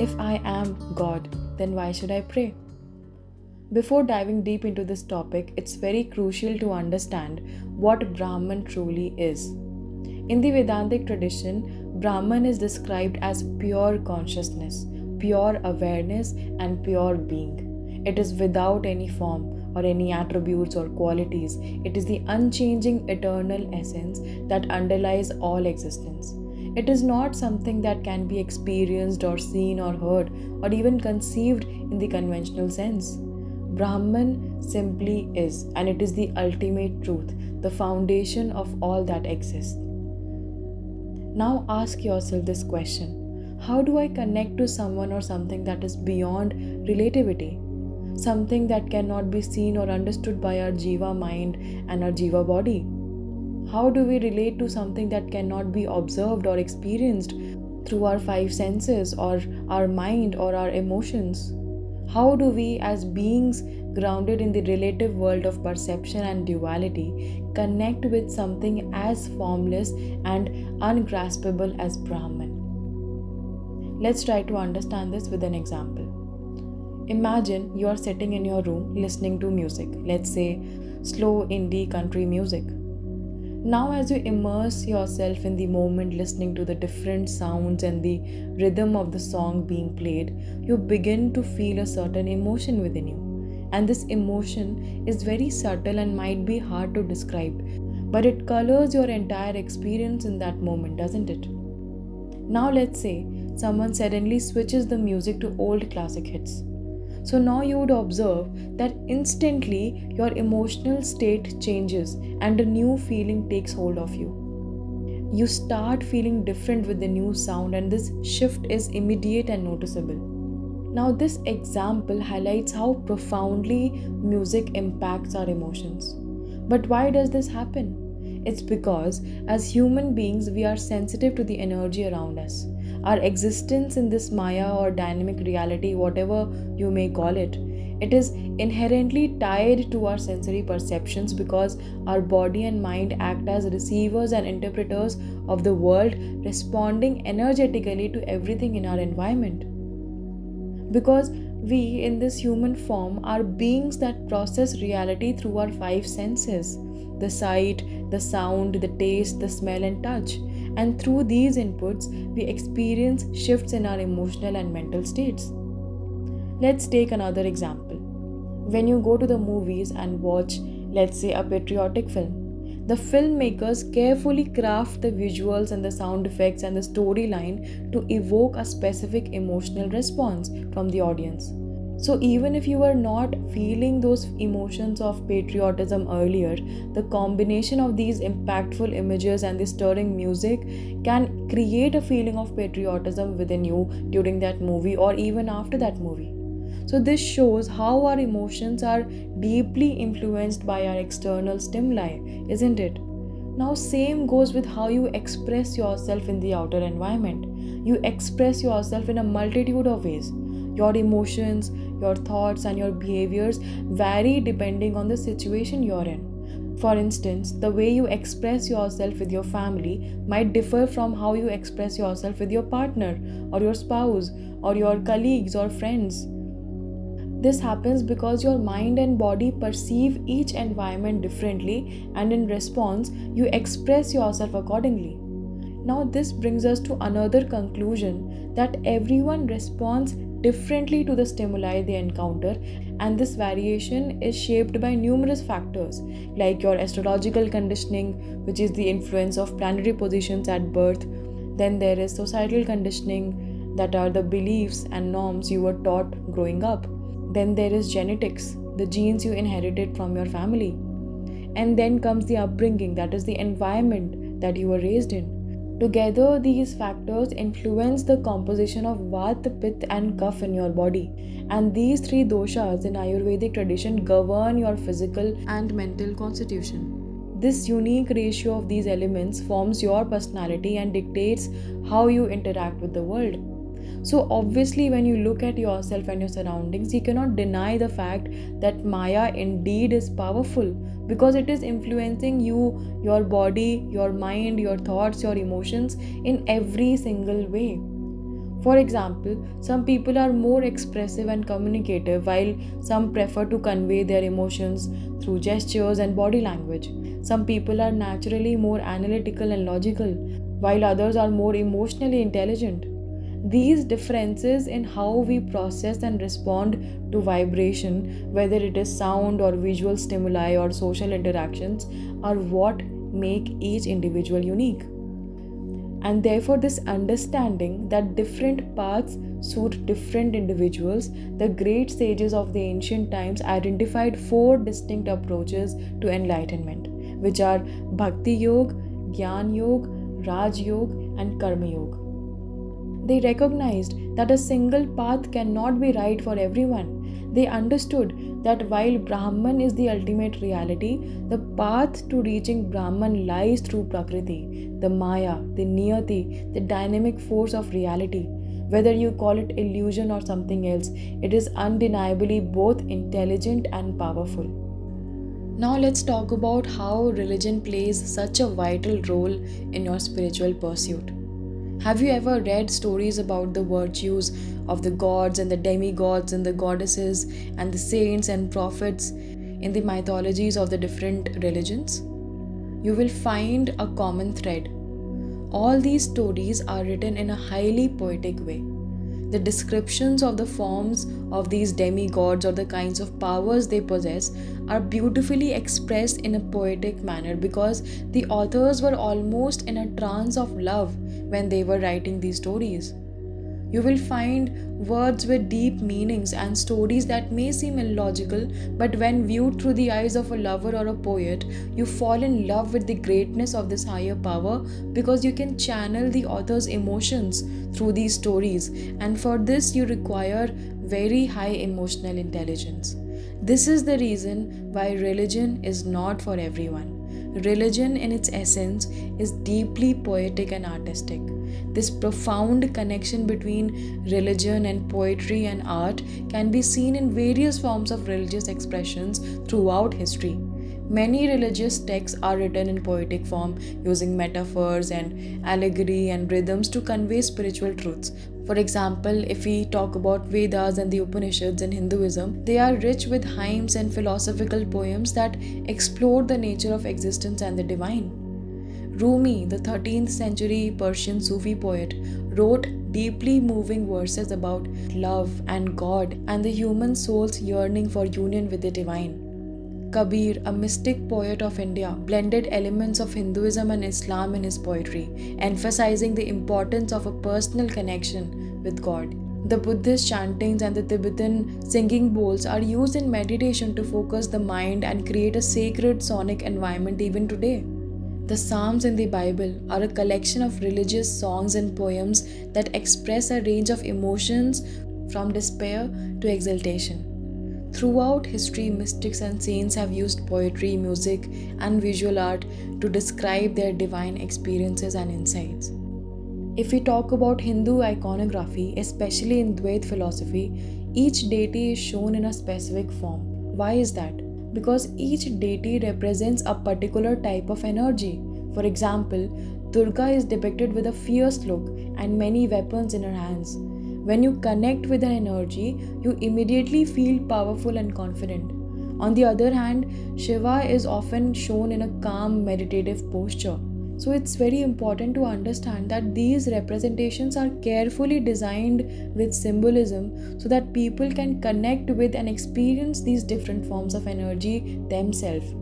If I am God, then why should I pray? Before diving deep into this topic, it's very crucial to understand what Brahman truly is. In the Vedantic tradition, Brahman is described as pure consciousness, pure awareness, and pure being. It is without any form or any attributes or qualities. It is the unchanging eternal essence that underlies all existence. It is not something that can be experienced or seen or heard or even conceived in the conventional sense. Brahman simply is, and it is the ultimate truth, the foundation of all that exists. Now ask yourself this question: how do I connect to someone or something that is beyond relativity? Something that cannot be seen or understood by our Jiva mind and our Jiva body? How do we relate to something that cannot be observed or experienced through our five senses or our mind or our emotions? How do we, as beings grounded in the relative world of perception and duality, connect with something as formless and ungraspable as Brahman? Let's try to understand this with an example. Imagine you are sitting in your room listening to music, let's say slow indie country music. Now, as you immerse yourself in the moment, listening to the different sounds and the rhythm of the song being played, you begin to feel a certain emotion within you. And this emotion is very subtle and might be hard to describe, but it colors your entire experience in that moment, doesn't it? Now, let's say someone suddenly switches the music to old classic hits. So now you would observe that instantly your emotional state changes and a new feeling takes hold of you. You start feeling different with the new sound, and this shift is immediate and noticeable. Now, this example highlights how profoundly music impacts our emotions. But why does this happen? It's because as human beings, we are sensitive to the energy around us. Our existence in this Maya or dynamic reality, whatever you may call it, it is inherently tied to our sensory perceptions because our body and mind act as receivers and interpreters of the world, responding energetically to everything in our environment. Because we, in this human form, are beings that process reality through our five senses: the sight, the sound, the taste, the smell, and touch. And through these inputs, we experience shifts in our emotional and mental states. Let's take another example. When you go to the movies and watch, let's say, a patriotic film, the filmmakers carefully craft the visuals and the sound effects and the storyline to evoke a specific emotional response from the audience. So, even if you were not feeling those emotions of patriotism earlier, the combination of these impactful images and the stirring music can create a feeling of patriotism within you during that movie or even after that movie. So, this shows how our emotions are deeply influenced by our external stimuli, isn't it? Now, same goes with how you express yourself in the outer environment. You express yourself in a multitude of ways. Your emotions, your thoughts, and your behaviors vary depending on the situation you're in. For instance, the way you express yourself with your family might differ from how you express yourself with your partner, or your spouse, or your colleagues or friends. This happens because your mind and body perceive each environment differently, and in response, you express yourself accordingly. Now, this brings us to another conclusion that everyone responds differently to the stimuli they encounter, and this variation is shaped by numerous factors like your astrological conditioning, which is the influence of planetary positions at birth. Then there is societal conditioning, that are the beliefs and norms you were taught growing up. Then there is genetics, the genes you inherited from your family. And then comes the upbringing, that is the environment that you were raised in. Together, these factors influence the composition of Vata, Pitta, and Kapha in your body. And these three doshas in Ayurvedic tradition govern your physical and mental constitution. This unique ratio of these elements forms your personality and dictates how you interact with the world. So, obviously, when you look at yourself and your surroundings, you cannot deny the fact that Maya indeed is powerful because it is influencing you, your body, your mind, your thoughts, your emotions in every single way. For example, some people are more expressive and communicative, while some prefer to convey their emotions through gestures and body language. Some people are naturally more analytical and logical, while others are more emotionally intelligent. These differences in how we process and respond to vibration, whether it is sound or visual stimuli or social interactions, are what make each individual unique. And therefore, this understanding that different paths suit different individuals, the great sages of the ancient times identified four distinct approaches to enlightenment, which are Bhakti Yoga, Gyan Yoga, Raj Yoga, and Karma Yoga. They recognized that a single path cannot be right for everyone. They understood that while Brahman is the ultimate reality, the path to reaching Brahman lies through Prakriti, the Maya, the Niyati, the dynamic force of reality. Whether you call it illusion or something else, it is undeniably both intelligent and powerful. Now, let's talk about how religion plays such a vital role in your spiritual pursuit. Have you ever read stories about the virtues of the gods and the demigods and the goddesses and the saints and prophets in the mythologies of the different religions? You will find a common thread. All these stories are written in a highly poetic way. The descriptions of the forms of these demigods or the kinds of powers they possess are beautifully expressed in a poetic manner because the authors were almost in a trance of love when they were writing these stories. You will find words with deep meanings and stories that may seem illogical, but when viewed through the eyes of a lover or a poet, you fall in love with the greatness of this higher power because you can channel the author's emotions through these stories, and for this, you require very high emotional intelligence. This is the reason why religion is not for everyone. Religion, in its essence, is deeply poetic and artistic. This profound connection between religion and poetry and art can be seen in various forms of religious expressions throughout history. Many religious texts are written in poetic form using metaphors and allegory and rhythms to convey spiritual truths. For example, if we talk about Vedas and the Upanishads in Hinduism, they are rich with hymns and philosophical poems that explore the nature of existence and the divine. Rumi, the 13th century Persian Sufi poet, wrote deeply moving verses about love and God and the human soul's yearning for union with the divine. Kabir, a mystic poet of India, blended elements of Hinduism and Islam in his poetry, emphasizing the importance of a personal connection with God. The Buddhist chantings and the Tibetan singing bowls are used in meditation to focus the mind and create a sacred sonic environment even today. The Psalms in the Bible are a collection of religious songs and poems that express a range of emotions from despair to exultation. Throughout history, mystics and saints have used poetry, music, and visual art to describe their divine experiences and insights. If we talk about Hindu iconography, especially in Dvaita philosophy, each deity is shown in a specific form. Why is that? Because each deity represents a particular type of energy. For example, Durga is depicted with a fierce look and many weapons in her hands. When you connect with her energy, you immediately feel powerful and confident. On the other hand, Shiva is often shown in a calm, meditative posture. So it's very important to understand that these representations are carefully designed with symbolism so that people can connect with and experience these different forms of energy themselves.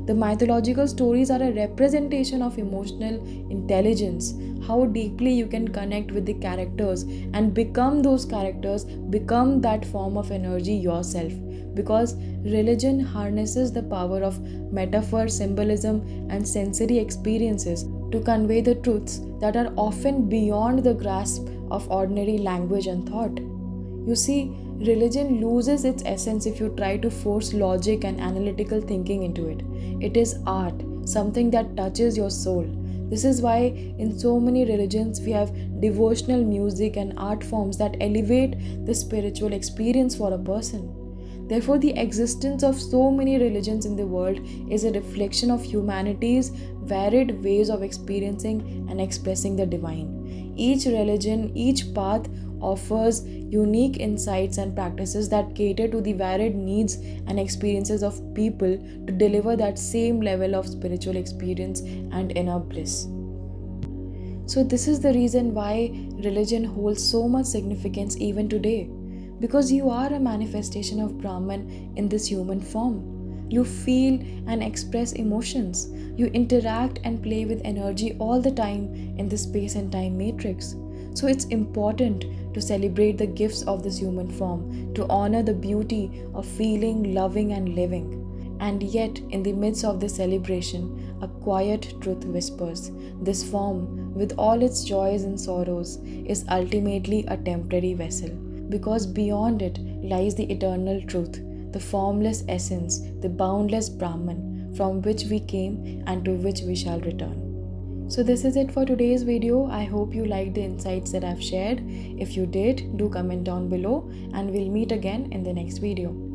The mythological stories are a representation of emotional intelligence, how deeply you can connect with the characters and become those characters, become that form of energy yourself. Because religion harnesses the power of metaphor, symbolism, and sensory experiences to convey the truths that are often beyond the grasp of ordinary language and thought. You see, religion loses its essence if you try to force logic and analytical thinking into it. It is art, something that touches your soul. This is why in so many religions we have devotional music and art forms that elevate the spiritual experience for a person. Therefore, the existence of so many religions in the world is a reflection of humanity's varied ways of experiencing and expressing the divine. Each religion, each path offers unique insights and practices that cater to the varied needs and experiences of people to deliver that same level of spiritual experience and inner bliss. So, this is the reason why religion holds so much significance even today. Because you are a manifestation of Brahman in this human form. You feel and express emotions. You interact and play with energy all the time in this space and time matrix. So, it's important to celebrate the gifts of this human form, to honor the beauty of feeling, loving, and living. And yet, in the midst of this celebration, a quiet truth whispers: this form, with all its joys and sorrows, is ultimately a temporary vessel, because beyond it lies the eternal truth, the formless essence, the boundless Brahman, from which we came and to which we shall return. So this is it for today's video. I hope you liked the insights that I've shared. If you did, do comment down below and we'll meet again in the next video.